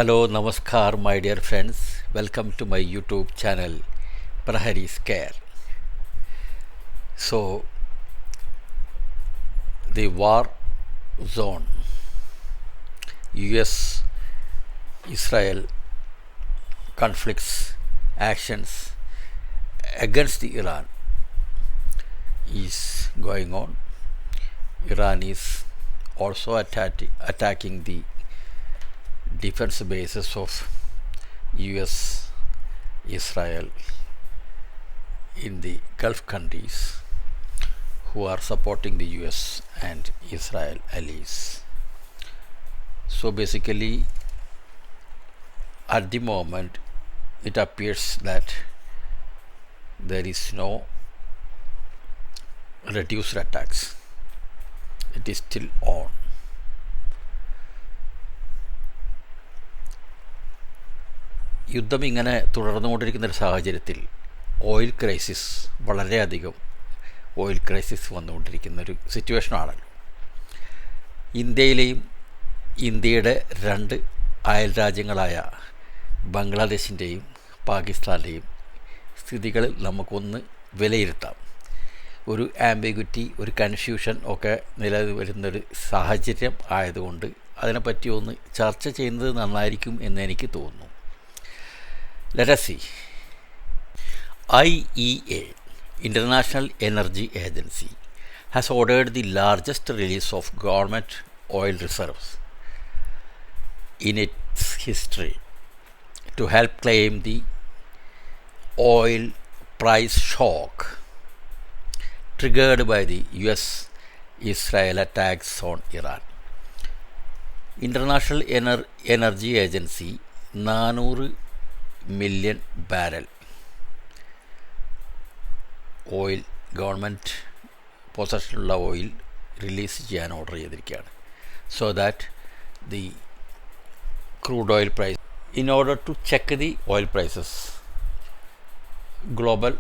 Hello, Namaskar, my dear friends. Welcome to my YouTube channel, Prahari's Care. So, the war zone, US Israel conflicts, actions against the Iran is going on. Iran is also attacking the defense bases of US, Israel in the Gulf countries who are supporting the US and Israel allies. So basically, at the moment, it appears that there is no reduced attacks. It is still on. യുദ്ധം ഇങ്ങനെ തുടർന്നുകൊണ്ടിരിക്കുന്നൊരു സാഹചര്യത്തിൽ വളരെയധികം oil crisis വന്നുകൊണ്ടിരിക്കുന്നൊരു സിറ്റുവേഷനാണല്ലോ. ഇന്ത്യയുടെ രണ്ട് അയൽ രാജ്യങ്ങളായ ബംഗ്ലാദേശിൻ്റെയും പാകിസ്ഥാൻ്റെയും സ്ഥിതികളിൽ നമുക്കൊന്ന് വിലയിരുത്താം. ഒരു ആംബിഗ്വിറ്റി, ഒരു കൺഫ്യൂഷൻ ഒക്കെ നിലവിൽ വരുന്നൊരു സാഹചര്യം ആയതുകൊണ്ട് അതിനെപ്പറ്റി ഒന്ന് ചർച്ച ചെയ്യുന്നത് നന്നായിരിക്കും എന്ന് എനിക്ക് തോന്നുന്നു. Let us see. IEA, International Energy Agency, has ordered the largest release of government oil reserves in its history to help claim the oil price shock triggered by the US-Israel attacks on Iran. International Energy Agency 400 million barrel oil government പൊസഷനിലുള്ള oil release ചെയ്യാൻ order ചെയ്തിരിക്കുകയാണ്. So that the crude oil price in order to check the oil prices global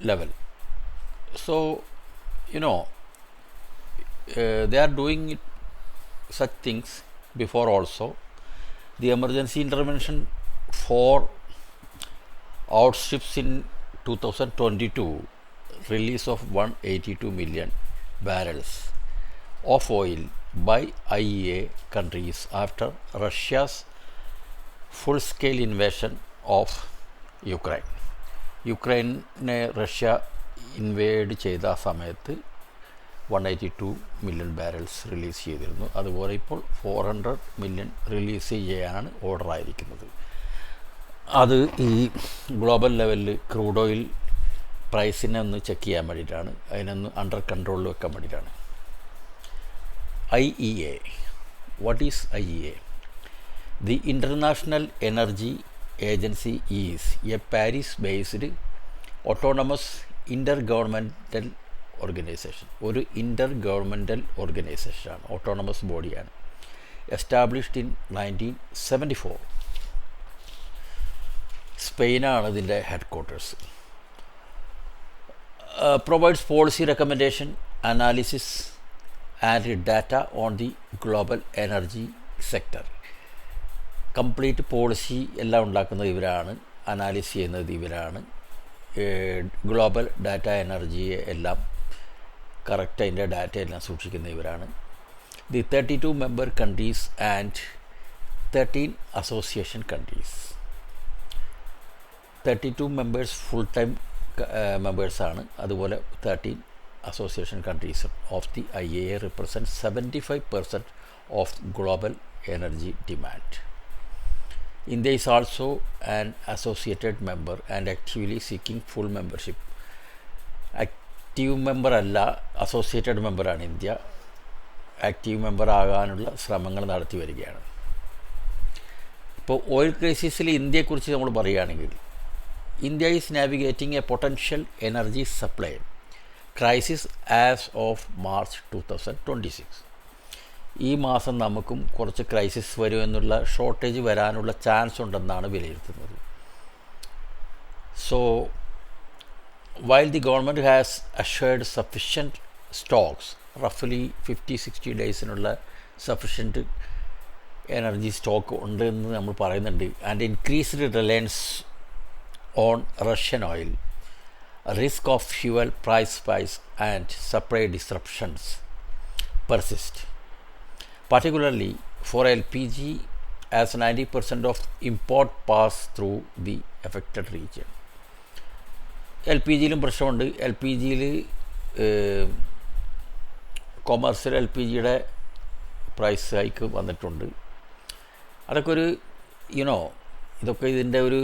level. So, they are doing such things before also. The emergency intervention for outstrips in 2022 release of 182 million barrels of oil by IEA countries after Russia's full-scale invasion of Ukraine. യുക്രൈനെ Russia invade ചെയ്ത സമയത്ത് 182 million barrels release ചെയ്തിരുന്നു. അതുപോലെ ഇപ്പോൾ 400 million release ചെയ്യാനാണ് order ആയിരിക്കുന്നത്. അത് ഈ ഗ്ലോബൽ ലെവലിൽ ക്രൂഡ് ഓയിൽ പ്രൈസിനെ ഒന്ന് ചെക്ക് ചെയ്യാൻ വേണ്ടിയിട്ടാണ്, അതിനൊന്ന് അണ്ടർ കൺട്രോളിൽ വെക്കാൻ വേണ്ടിയിട്ടാണ്. IEA. What is IEA? The International Energy Agency is a Paris-based autonomous intergovernmental organization. ഒരു ഇൻ്റർഗവൺമെൻ്റൽ ഓർഗനൈസേഷനാണ്, ഓട്ടോണമസ് ബോഡിയാണ്. Established in 1974. സ്പെയിനാണ് ഇതിൻ്റെ headquarters. Provides policy recommendation, analysis and data on the global energy sector. Complete policy എല്ലാം ഉണ്ടാക്കുന്നത് ഇവരാണ്, അനാലിസ് ചെയ്യുന്നത് ഇവരാണ്, ഗ്ലോബൽ ഡാറ്റ എനർജിയെ എല്ലാം കറക്റ്റ് അതിൻ്റെ ഡാറ്റ എല്ലാം സൂക്ഷിക്കുന്ന ഇവരാണ്. The 32 member countries and 13 association countries. 32 members full time മെമ്പേഴ്സാണ്. അതുപോലെ 13 association countries of the IEA represent 75% of global energy demand. India is also an associated member and actively seeking full membership. Active member അല്ല, associated മെമ്പറാണ് India. Active member ആകാനുള്ള ശ്രമങ്ങൾ നടത്തി വരികയാണ്. ഇപ്പോൾ oil ക്രൈസിസിൽ ഇന്ത്യയെക്കുറിച്ച് നമ്മൾ പറയുകയാണെങ്കിൽ, India is navigating A potential energy supply crisis as of March 2026. ഈ മാസം നമുക്കും കുറച്ച് ക്രൈസിസ് വരുമെന്നുള്ള ഷോർട്ടേജ് വരാനുള്ള ചാൻസ് ഉണ്ടെന്നാണ് വിലയിരുത്തുന്നത്. So while the government has assured sufficient stocks, റഫ്ലി 50-60 ഡേയ്സിനുള്ള സഫിഷ്യൻറ്റ് എനർജി സ്റ്റോക്ക് ഉണ്ട് എന്ന് നമ്മൾ പറയുന്നുണ്ട്. And increased reliance on Russian oil, risk of fuel price spikes and supply disruptions persist, particularly for LPG as 90% of import pass through the affected region. L P ജിയിലും പ്രശ്നമുണ്ട്. L P ജിയിൽ commercial L P ജിയുടെ price hike വന്നിട്ടുണ്ട്. അതൊക്കെ ഒരു ഇതൊക്കെ ഇതിൻ്റെ ഒരു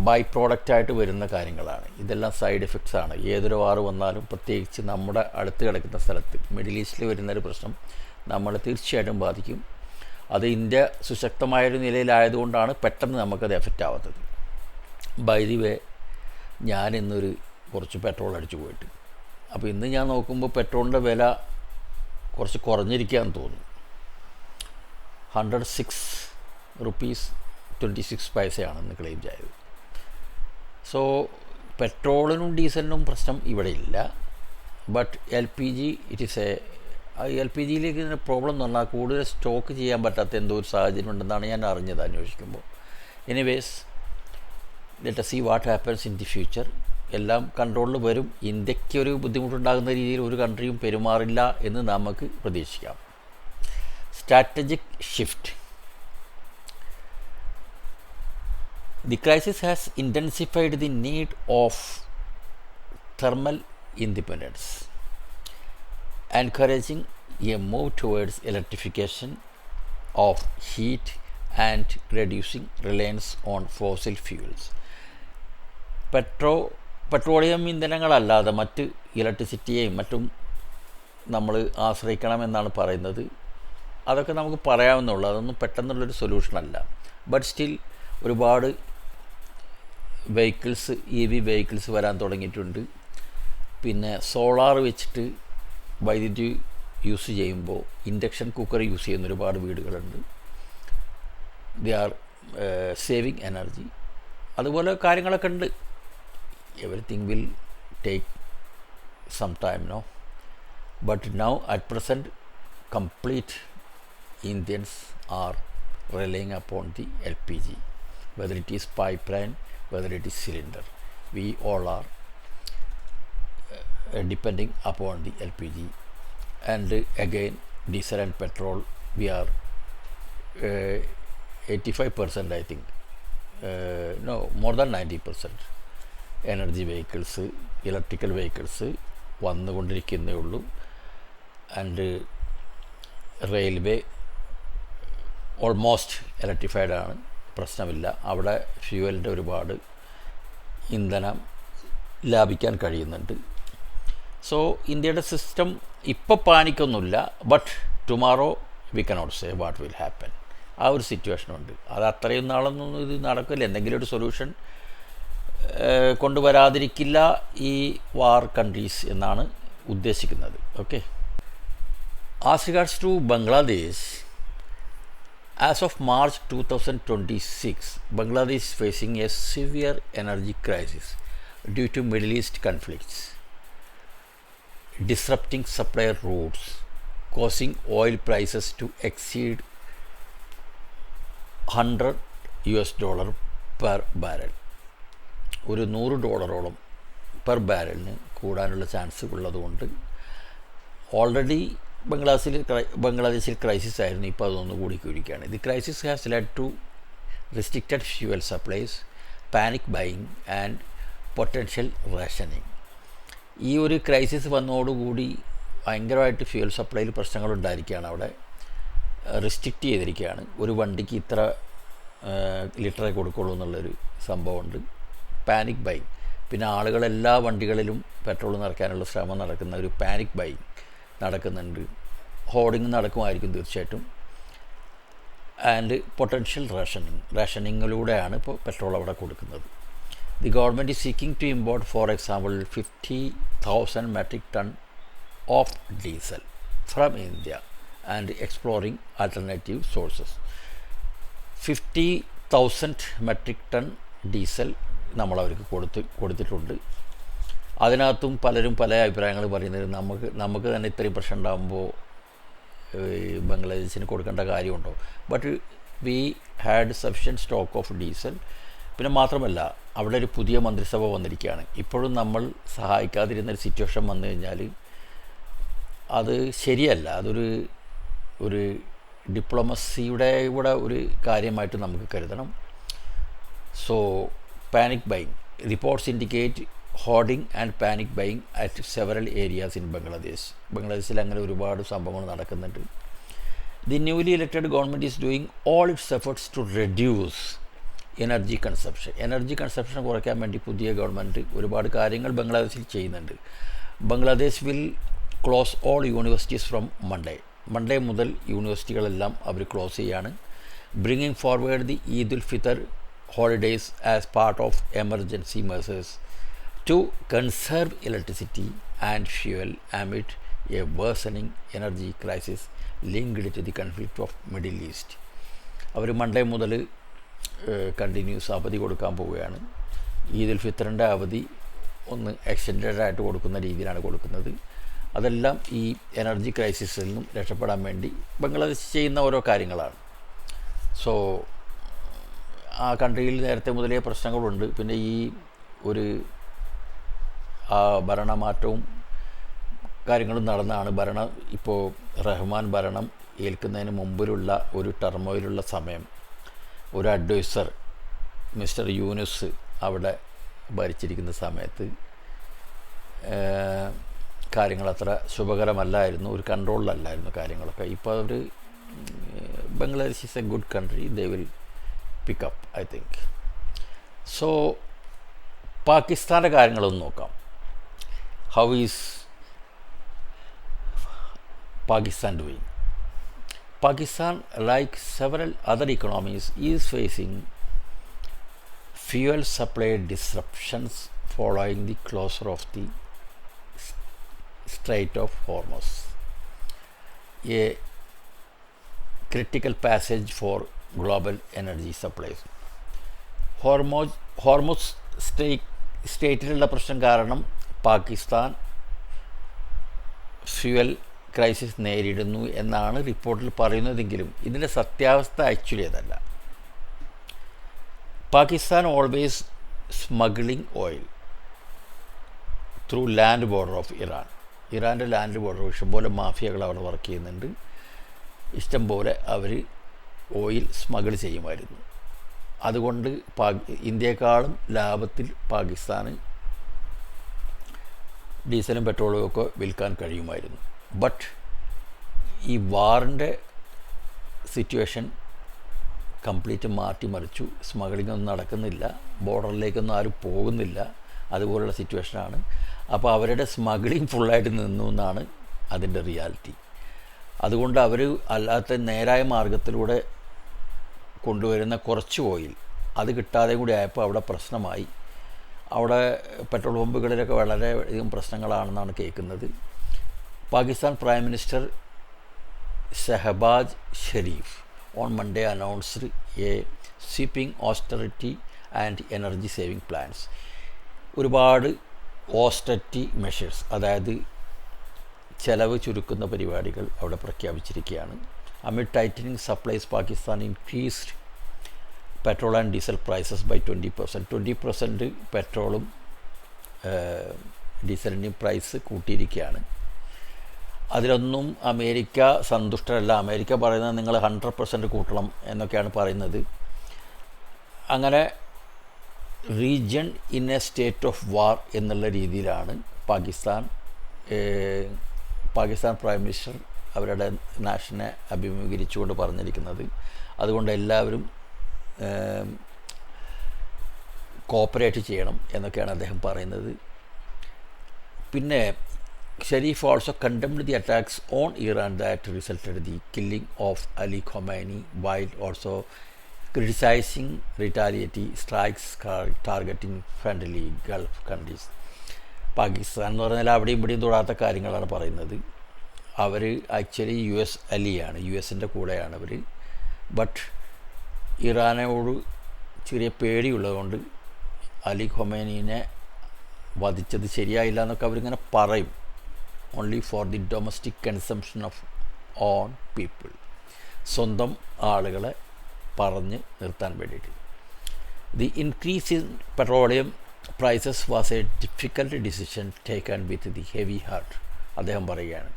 ബൈ പ്രോഡക്റ്റായിട്ട് വരുന്ന കാര്യങ്ങളാണ്. ഇതെല്ലാം സൈഡ് എഫക്ട്സ് ആണ്. ഏതൊരു വാർ വന്നാലും, പ്രത്യേകിച്ച് നമ്മുടെ അടുത്ത് കിടക്കുന്ന സ്ഥലത്ത് മിഡിൽ ഈസ്റ്റിൽ വരുന്നൊരു പ്രശ്നം നമ്മളെ തീർച്ചയായിട്ടും ബാധിക്കും. അത് ഇന്ത്യ സുശക്തമായൊരു നിലയിലായതുകൊണ്ടാണ് പെട്ടെന്ന് നമുക്കത് എഫക്റ്റ് ആവാത്തത്. ബൈ ദി വേ, ഞാൻ ഇന്നൊരു കുറച്ച് പെട്രോൾ അടിച്ചു പോയിട്ട്, അപ്പോൾ ഇന്ന് ഞാൻ നോക്കുമ്പോൾ പെട്രോളിൻ്റെ വില കുറച്ച് കുറഞ്ഞിരിക്കുകയെന്ന് തോന്നുന്നു. 106 റുപ്പീസ് 26 പൈസയാണ് ഇന്ന് ക്ലെയിം ചെയ്തത്. സോ പെട്രോളിനും ഡീസലിനും പ്രശ്നം ഇവിടെ ഇല്ല. But L P G it is L P ജിയിലേക്ക് ഇതിൻ്റെ പ്രോബ്ലം എന്ന് പറഞ്ഞാൽ കൂടുതൽ സ്റ്റോക്ക് ചെയ്യാൻ പറ്റാത്ത എന്തോ ഒരു സാഹചര്യം ഉണ്ടെന്നാണ് ഞാൻ അറിഞ്ഞത് അന്വേഷിക്കുമ്പോൾ. Anyways, let us see what happens in the future. എല്ലാം കൺട്രോളിൽ വരും. ഇന്ത്യയ്ക്ക് ഒരു ബുദ്ധിമുട്ടുണ്ടാകുന്ന രീതിയിൽ ഒരു കൺട്രിയും പെരുമാറില്ല എന്ന് നമുക്ക് പ്രതീക്ഷിക്കാം. Strategic shift. The crisis has intensified the need of thermal independence, encouraging a move towards electrification of heat and reducing reliance on fossil fuels. Petroleum ഇന്ധനങ്ങളല്ലാതെ മറ്റ് ഇലക്ട്രിസിറ്റിയെയും മറ്റും നമ്മൾ ആശ്രയിക്കണമെന്നാണ് പറയുന്നത്. അതൊക്കെ നമുക്ക് പറയാവുന്നുള്ളൂ. അതൊന്നും പെട്ടെന്നുള്ളൊരു സൊല്യൂഷനല്ല. ബട്ട് സ്റ്റിൽ ഒരുപാട് വെഹിക്കിൾസ്, EV വെഹിക്കിൾസ് വരാൻ തുടങ്ങിയിട്ടുണ്ട്. പിന്നെ സോളാർ വെച്ചിട്ട് വൈദ്യുതി യൂസ് ചെയ്യുമ്പോൾ ഇൻഡക്ഷൻ കുക്കർ യൂസ് ചെയ്യുന്ന ഒരുപാട് വീടുകളുണ്ട്. They are saving energy. അതുപോലെ കാര്യങ്ങളൊക്കെ ഉണ്ട്. Everything will take some time no. But now at present complete Indians are relying upon the LPG, whether it is pipeline, whether it is cylinder. We all are depending upon the LPG. And again, diesel and petrol, we are 85% I think, no, more than 90% energy vehicles, electrical vehicles വന്നുകൊണ്ടിരിക്കുന്നേ ഉള്ളൂ. And railway almost electrified ആണ്. പ്രശ്നമില്ല. അവിടെ ഫ്യൂവലിൻ്റെ ഒരുപാട് ഇന്ധനം ലാഭിക്കാൻ കഴിയുന്നുണ്ട്. So ഇന്ത്യയുടെ സിസ്റ്റം ഇപ്പോൾ പാനിക്കൊന്നുമില്ല. But tomorrow we cannot say what will happen. ആ ഒരു സിറ്റുവേഷനുണ്ട്. അത് അത്രയും നാളൊന്നും ഇത് നടക്കില്ല. എന്തെങ്കിലും ഒരു സൊല്യൂഷൻ കൊണ്ടുവരാതിരിക്കില്ല ഈ വാർ കൺട്രീസ് എന്നാണ് ഉദ്ദേശിക്കുന്നത്. Okay. As regards to Bangladesh, as of March 2026, Bangladesh is facing a severe energy crisis due to Middle East conflicts, disrupting supply routes, causing oil prices to exceed $100 per barrel. ഒരു $100 per ബാരലിന് കൂടാനുള്ള chance ഉള്ളതുകൊണ്ട് already ബംഗ്ലാദേശിൽ crisis ആയിരുന്നു. ഇപ്പോൾ അതൊന്ന് കൂടി കൂടിക്കുകയാണ്. The crisis has led to restricted fuel supplies, panic buying and potential rationing. ഈ ഒരു ക്രൈസിസ് വന്നതോടുകൂടി ഭയങ്കരമായിട്ട് ഫ്യൂവൽ സപ്ലൈയിൽ പ്രശ്നങ്ങളുണ്ടായിരിക്കുകയാണ്. അവിടെ റെസ്ട്രിക്റ്റ് ചെയ്തിരിക്കുകയാണ്. ഒരു വണ്ടിക്ക് ഇത്ര ലിറ്ററേ കൊടുക്കുള്ളൂ എന്നുള്ളൊരു സംഭവമുണ്ട്. Panic buying. പിന്നെ ആളുകളെല്ലാ വണ്ടികളിലും പെട്രോൾ നിറയ്ക്കാനുള്ള ശ്രമം നടക്കുന്ന ഒരു പാനിക് ബൈയിങ് നടക്കുന്നുണ്ട്. ഹോർഡിങ് നടക്കുമായിരിക്കും തീർച്ചയായിട്ടും. ആൻഡ് പൊട്ടൻഷ്യൽ റേഷനിങ്ങിലൂടെയാണ് ഇപ്പോൾ പെട്രോൾ അവിടെ കൊടുക്കുന്നത്. The government is seeking to import for example 50,000 metric ton of diesel from India and exploring alternative sources. 50,000 metric ton diesel നമ്മളവർക്ക് കൊടുത്തിട്ടുണ്ട്. അതിനകത്തും പലരും പല അഭിപ്രായങ്ങൾ പറയുന്നത് നമുക്ക് തന്നെ ഇത്രയും പ്രശ്നം ഉണ്ടാകുമ്പോൾ ബംഗ്ലാദേശിന് കൊടുക്കേണ്ട കാര്യമുണ്ടോ? But we had sufficient stock of diesel. പിന്നെ മാത്രമല്ല, അവിടെ ഒരു പുതിയ മന്ത്രിസഭ വന്നിരിക്കുകയാണ്. ഇപ്പോഴും നമ്മൾ സഹായിക്കാതിരുന്നൊരു സിറ്റുവേഷൻ വന്നു കഴിഞ്ഞാൽ അത് ശരിയല്ല. ഒരു ഡിപ്ലോമസിയുടെ കൂടെ ഒരു കാര്യമായിട്ട് നമുക്ക് കരുതണം. So panic buying reports indicate hoarding and panic buying at several areas in ബംഗ്ലാദേശിൽ അങ്ങനെ ഒരുപാട് സംഭവങ്ങൾ നടക്കുന്നുണ്ട്. The newly elected government is doing all its efforts to reduce energy consumption കുറയ്ക്കാൻ വേണ്ടി പുതിയ ഗവൺമെൻറ് ഒരുപാട് കാര്യങ്ങൾ ബംഗ്ലാദേശിൽ ചെയ്യുന്നുണ്ട്. Bangladesh will close all universities from Monday മുതൽ യൂണിവേഴ്സിറ്റികളെല്ലാം അവർ ക്ലോസ് ചെയ്യാണ്. Bringing forward the Eid ul Fitr holidays as part of emergency measures to conserve electricity and fuel amid a worsening energy crisis linked to the conflict of Middle East. അവർ Monday മുതൽ continuous അവധി കൊടുക്കാൻ പോവുകയാണ്. ഈദുൽ ഫിത്തറിൻ്റെ അവധി ഒന്ന് എക്സ്റ്റൻഡഡ് ആയിട്ട് കൊടുക്കുന്ന രീതിയിലാണ് കൊടുക്കുന്നത്. അതെല്ലാം ഈ എനർജി ക്രൈസിസിൽ നിന്നും രക്ഷപ്പെടാൻ വേണ്ടി ബംഗ്ലാദേശ് ചെയ്യുന്ന ഓരോ കാര്യങ്ങളാണ്. സോ ആ കൺട്രിയിൽ നേരത്തെ മുതലേ പ്രശ്നങ്ങളുണ്ട്. പിന്നെ ഈ ഒരു ഭരണമാറ്റവും കാര്യങ്ങളും നടന്നാണ്. ഇപ്പോൾ റഹ്മാൻ ഭരണം ഏൽക്കുന്നതിന് മുമ്പിലുള്ള ഒരു ടർമോയിലുള്ള സമയം ഒരു അഡ്വൈസർ മിസ്റ്റർ യൂനുസ് അവിടെ ഭരിച്ചിരിക്കുന്ന സമയത്ത് കാര്യങ്ങളത്ര ശുഭകരമല്ലായിരുന്നു, ഒരു കൺട്രോളിലല്ലായിരുന്നു കാര്യങ്ങളൊക്കെ. ഇപ്പോൾ അവർ Bangladesh is a good country, they will pick up, I think. So പാകിസ്ഥാൻ്റെ കാര്യങ്ങളൊന്ന് നോക്കാം. How is Pakistan doing? Pakistan, like several other economies, is facing fuel supply disruptions following the closure of the Strait of Hormuz, a critical passage for global energy supplies. Hormuz സ്റ്റേറ്റിലുള്ള പ്രശ്നം കാരണം Pakistan fuel crisis നേരിടുന്നു എന്നാണ് റിപ്പോർട്ടിൽ പറയുന്നതെങ്കിലും ഇതിൻ്റെ സത്യാവസ്ഥ actually അതല്ല. Pakistan always smuggling oil through land border of ഇറാൻ്റെ ലാൻഡ് ബോർഡർ ഇഷ്ടംപോലെ മാഫിയകൾ അവിടെ വർക്ക് ചെയ്യുന്നുണ്ട്. ഇഷ്ടംപോലെ അവർ ഓയിൽ സ്മഗിൾ ചെയ്യുമായിരുന്നു. അതുകൊണ്ട് ഇന്ത്യയെക്കാളും ലാഭത്തിൽ പാകിസ്ഥാന് ഡീസലും പെട്രോളും ഒക്കെ വിൽക്കാൻ കഴിയുമായിരുന്നു. ബട്ട് ഈ വാറിൻ്റെ സിറ്റുവേഷൻ കംപ്ലീറ്റ് മാറ്റിമറിച്ചു. സ്മഗ്ലിംഗ് ഒന്നും നടക്കുന്നില്ല, ബോർഡറിലേക്കൊന്നും ആരും പോകുന്നില്ല, അതുപോലുള്ള സിറ്റുവേഷനാണ്. അപ്പോൾ അവരുടെ സ്മഗ്ലിംഗ് ഫുള്ളായിട്ട് നിന്നു എന്നാണ് അതിൻ്റെ റിയാലിറ്റി. അതുകൊണ്ട് അവർ അല്ലാത്ത നേരായ മാർഗത്തിലൂടെ കൊണ്ടുവരുന്ന കുറച്ച് ഓയിൽ അത് കിട്ടാതെ കൂടി ആയപ്പോൾ അവിടെ പ്രശ്നമായി. അവിടെ പെട്രോൾ പമ്പുകളിലൊക്കെ വളരെയധികം പ്രശ്നങ്ങളാണെന്നാണ് കേൾക്കുന്നത്. Pakistan prime minister Shehbaz Sharif on Monday announced a sweeping austerity and energy saving plans. ഒരുപാട് ഓസ്റ്ററിറ്റി മെഷേഴ്സ്, അതായത് ചെലവ് ചുരുക്കുന്ന പരിപാടികൾ അവിടെ പ്രഖ്യാപിച്ചിരിക്കുകയാണ്. Amid tightening supplies, Pakistan increased petrol and diesel prices by 20%. 20% പെട്രോളും ഡീസലിൻ്റെയും പ്രൈസ് കൂട്ടിയിരിക്കുകയാണ്. അതിലൊന്നും അമേരിക്ക സന്തുഷ്ടരല്ല. അമേരിക്ക പറയുന്നത് നിങ്ങൾ 100% കൂട്ടണം എന്നൊക്കെയാണ് പറയുന്നത്. അങ്ങനെ region in A state of വാർ എന്നുള്ള രീതിയിലാണ് പാകിസ്ഥാൻ പ്രൈം മിനിസ്റ്റർ അവരുടെ നാഷനെ അഭിമുഖീകരിച്ചുകൊണ്ട് പറഞ്ഞിരിക്കുന്നത്. അതുകൊണ്ട് എല്ലാവരും കോപ്പറേറ്റ് ചെയ്യണം എന്നൊക്കെയാണ് അദ്ദേഹം പറയുന്നത്. പിന്നെ Sharif also condemned the attacks on Iran that resulted the killing of Ali Khomeini while also criticising retaliative strikes targeting friendly gulf countries. Pakistan എന്ന് പറഞ്ഞാൽ അവിടെയും ഇവിടെയും തൊടാത്ത കാര്യങ്ങളാണ് പറയുന്നത്. അവർ ആക്ച്വലി US അലിയാണ്, US-ൻ്റെ കൂടെയാണ് അവർ. ബട്ട് ഇറാനോട് ചെറിയ പേടിയുള്ളതുകൊണ്ട് അലി ഖൊമൈനിനെ വധിച്ചത് ശരിയായില്ല എന്നൊക്കെ അവരിങ്ങനെ പറയും. Only for the domestic consumption of own people, സ്വന്തം ആളുകളെ പറഞ്ഞ് നിർത്താൻ വേണ്ടിയിട്ട്. The increase in petroleum prices was a difficult decision taken with the heavy heart. അദ്ദേഹം പറയുകയാണ്,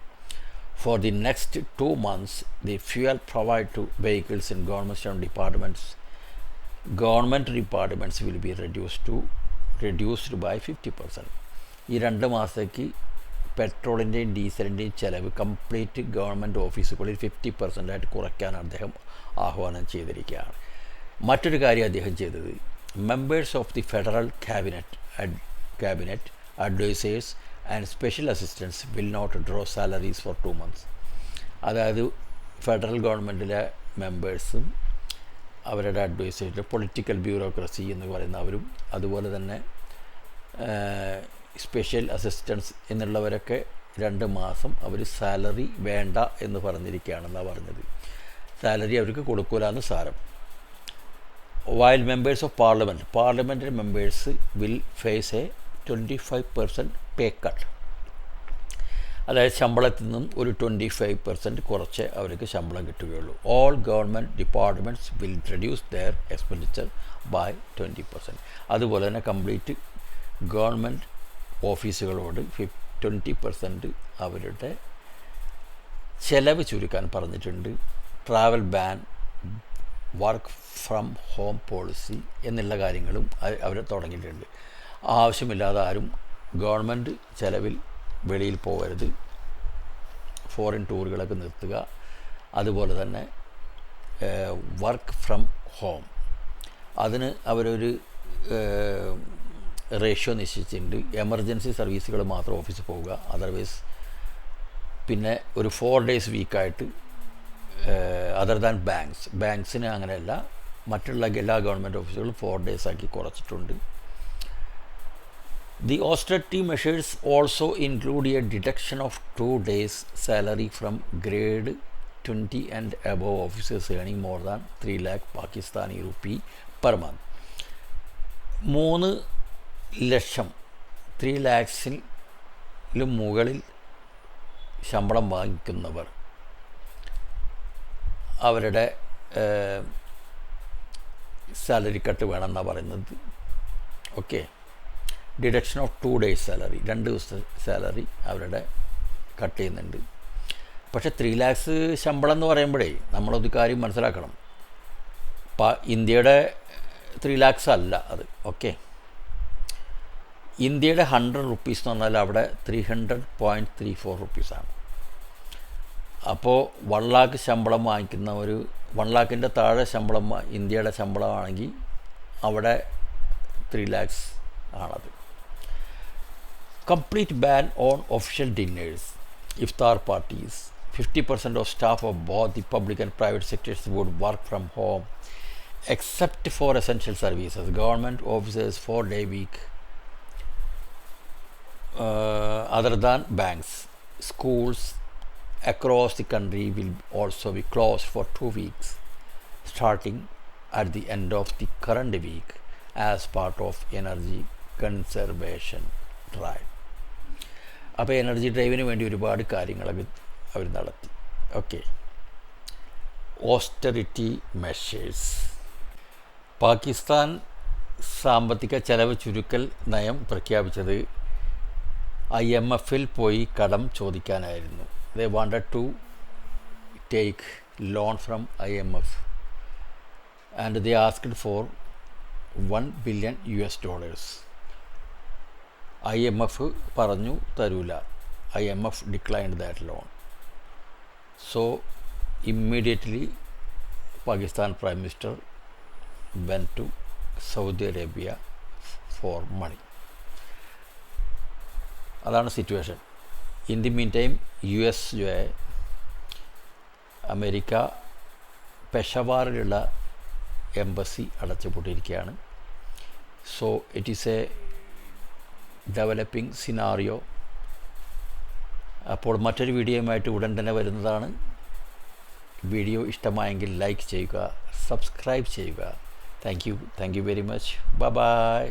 for the next 2 months the fuel provide to vehicles in government departments will be reduced by 50%. ഈ 2 മാസത്തേക്ക് പെട്രോളിൻ്റെയും ഡീസലിൻ്റെയും ചിലവ് കംപ്ലീറ്റ് ഗവൺമെൻറ് ഓഫീസുകളിൽ 50% കുറയ്ക്കാൻ അദ്ദേഹം ആഹ്വാനം ചെയ്തിരിക്കുകയാണ്. മറ്റൊരു കാര്യം അദ്ദേഹം ചെയ്തത്, members of the federal cabinet advisers and special assistance will not draw salaries for 2 months. അതായത് ഫെഡറൽ ഗവൺമെൻറ്റിലെ മെമ്പേഴ്സും അവരുടെ അഡ്വൈസേഴ്സ്, പൊളിറ്റിക്കൽ ബ്യൂറോക്രസി എന്ന് പറയുന്നവരും അതുപോലെ തന്നെ സ്പെഷ്യൽ അസിസ്റ്റൻസ് എന്നുള്ളവരൊക്കെ 2 മാസം അവർ സാലറി വേണ്ട എന്ന് പറഞ്ഞിരിക്കുകയാണെന്നാണ് പറഞ്ഞത്. സാലറി അവർക്ക് കൊടുക്കൂലെന്ന് സാരം. While members of parliamentary members will face a 25% pay cut. അതായത് ശമ്പളത്തിൽ നിന്നും ഒരു 25% കുറച്ച് അവർക്ക് ശമ്പളം കിട്ടുകയുള്ളൂ. All government departments will reduce their expenditure by 20%. അതുപോലെ തന്നെ കംപ്ലീറ്റ് ഗവൺമെൻറ് ഓഫീസുകളോട് 20% അവരുടെ ചെലവ് ചുരുക്കാൻ പറഞ്ഞിട്ടുണ്ട്. Travel ban, work from home policy എന്നുള്ള കാര്യങ്ങളും അവർ തുടങ്ങിയിട്ടുണ്ട്. ആവശ്യമില്ലാതെ ആരും ഗവൺമെൻറ് ചിലവിൽ വെളിയിൽ പോകരുത്, ഫോറിൻ ടൂറുകളൊക്കെ നിർത്തുക. അതുപോലെ തന്നെ വർക്ക് ഫ്രം ഹോം, അതിന് അവരൊരു റേഷ്യോ നിശ്ചയിച്ചിട്ടുണ്ട്. എമർജൻസി സർവീസുകൾ മാത്രം ഓഫീസിൽ പോവുക, അതർവൈസ് പിന്നെ ഒരു 4 days വീക്കായിട്ട് അതർ ദാൻ ബാങ്ക്സിന് അങ്ങനെയല്ല, മറ്റുള്ള എല്ലാ ഗവൺമെൻറ് ഓഫീസുകളും 4 days ആക്കി കുറച്ചിട്ടുണ്ട്. The austerity measures also include a deduction of 2 days salary from grade 20 and above officers earning more than 3 lakh Pakistani rupee per month. 3 ലക്ഷം 3 lakhs-ലും മുകളിൽ ശമ്പളം വാങ്ങിക്കുന്നവർ അവരുടെ സാലറി കട്ട് വേണമെന്നാണ് പറയുന്നത്. Okay, deduction of 2 days salary, 2 ദിവസത്തെ സാലറി അവരുടെ കട്ട് ചെയ്യുന്നുണ്ട്. പക്ഷേ 3 lakhs ശമ്പളം എന്ന് പറയുമ്പോഴേ നമ്മളൊരു കാര്യം മനസ്സിലാക്കണം, ഇന്ത്യയുടെ 3 lakhs അല്ല അത്. ഓക്കെ, ഇന്ത്യയുടെ 100 rupees എന്ന് പറഞ്ഞാൽ അവിടെ 300.34 rupees ആണ്. അപ്പോൾ 1 lakh ശമ്പളം വാങ്ങിക്കുന്ന ഒരു 1 lakhൻ്റെ താഴെ ശമ്പളം ഇന്ത്യയുടെ ശമ്പളമാണെങ്കിൽ അവിടെ 3 lakhs ആണത്. Complete ban on official dinners, iftar parties. 50% of staff of both the public and private sectors would work from home except for essential services. Government offices 4-day week other than banks. Schools across the country will also be closed for 2 weeks starting at the end of the current week as part of energy conservation drive. അപ്പോൾ energy ഡ്രൈവിന് വേണ്ടി ഒരുപാട് കാര്യങ്ങളൊക്കെ അവർ നടത്തി. Okay, ഓസ്റ്ററിറ്റി measures. Pakistan സാമ്പത്തിക ചെലവ് ചുരുക്കൽ നയം പ്രഖ്യാപിച്ചത് IMF-ൽ പോയി കടം ചോദിക്കാനായിരുന്നു. They wanted to take loan from IMF and they asked for $1 billion. IMF പറഞ്ഞു തരൂല. IMF declined that loan. So immediately Pakistan Prime Minister went to Saudi Arabia for money. അതാണ് situation. In the meantime US America പെഷവാറിലുള്ള embassy അടച്ചുപൂട്ടിയിരിക്കുകയാണ്. So it is a developing scenario. അപ്പോൾ മറ്റൊരു വീഡിയോയുമായിട്ട് ഉടൻ തന്നെ വരുന്നതാണ്. വീഡിയോ ഇഷ്ടമായെങ്കിൽ ലൈക്ക് ചെയ്യുക, സബ്സ്ക്രൈബ് ചെയ്യുക. Thank you very much. By.